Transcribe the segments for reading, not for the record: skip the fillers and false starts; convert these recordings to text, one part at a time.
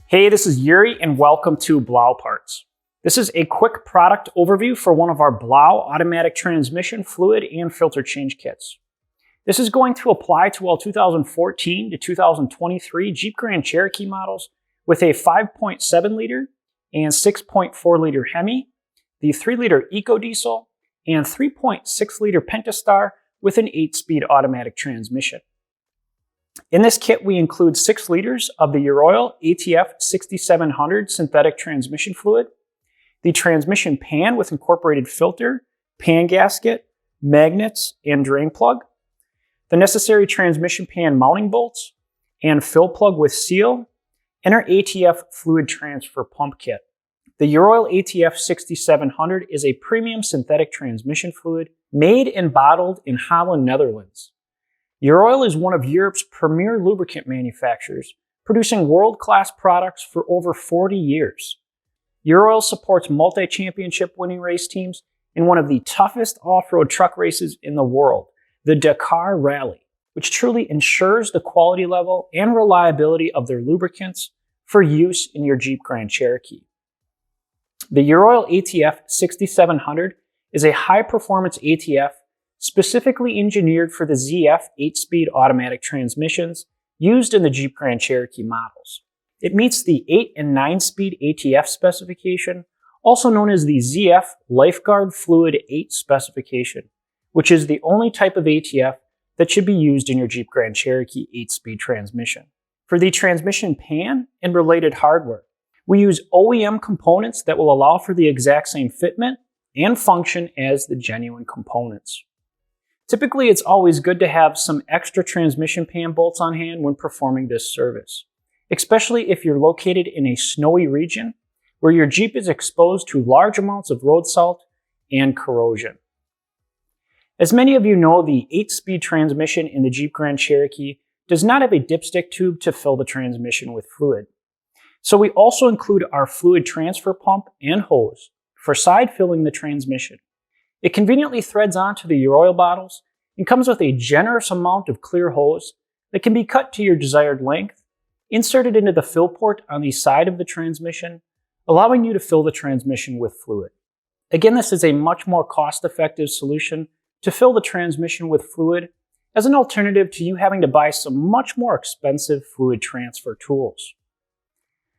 Hey, this is Yuri and welcome to BLAU Parts. This is a quick product overview for one of our BLAU automatic transmission fluid and filter change kits. This is going to apply to all 2014 to 2023 Jeep Grand Cherokee models with a 5.7 liter and 6.4 liter Hemi, the 3 liter EcoDiesel, and 3.6 liter Pentastar with an 8-speed automatic transmission. In this kit, we include 6 liters of the EuroATF 6700 synthetic transmission fluid, the transmission pan with incorporated filter, pan gasket, magnets, and drain plug, the necessary transmission pan mounting bolts, and fill plug with seal, and our ATF fluid transfer pump kit. The EuroATF 6700 is a premium synthetic transmission fluid made and bottled in Holland, Netherlands. EuroATF is one of Europe's premier lubricant manufacturers, producing world-class products for over 40 years. EuroATF supports multi-championship winning race teams in one of the toughest off-road truck races in the world, the Dakar Rally, which truly ensures the quality level and reliability of their lubricants for use in your Jeep Grand Cherokee. The EuroATF 6700 is a high-performance ATF specifically engineered for the ZF 8-speed automatic transmissions used in the Jeep Grand Cherokee models. It meets the 8 and 9-speed ATF specification, also known as the ZF Lifeguard Fluid 8 specification, which is the only type of ATF that should be used in your Jeep Grand Cherokee 8-speed transmission. For the transmission pan and related hardware, we use OEM components that will allow for the exact same fitment and function as the genuine components. Typically, it's always good to have some extra transmission pan bolts on hand when performing this service, especially if you're located in a snowy region where your Jeep is exposed to large amounts of road salt and corrosion. As many of you know, the 8-speed transmission in the Jeep Grand Cherokee does not have a dipstick tube to fill the transmission with fluid. So we also include our fluid transfer pump and hose for side filling the transmission. It conveniently threads onto the EuroATF bottles and comes with a generous amount of clear hose that can be cut to your desired length, inserted into the fill port on the side of the transmission, allowing you to fill the transmission with fluid. Again, this is a much more cost-effective solution to fill the transmission with fluid as an alternative to you having to buy some much more expensive fluid transfer tools.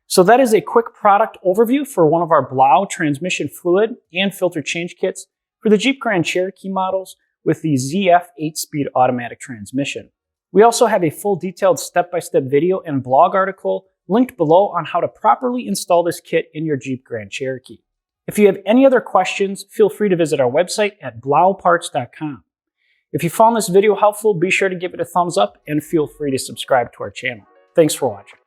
So that is a quick product overview for one of our BLAU transmission fluid and filter change kits for the Jeep Grand Cherokee models with the ZF 8-speed automatic transmission. We also have a full detailed step-by-step video and blog article linked below on how to properly install this kit in your Jeep Grand Cherokee. If you have any other questions, feel free to visit our website at blauparts.com. If you found this video helpful, be sure to give it a thumbs up and feel free to subscribe to our channel. Thanks for watching.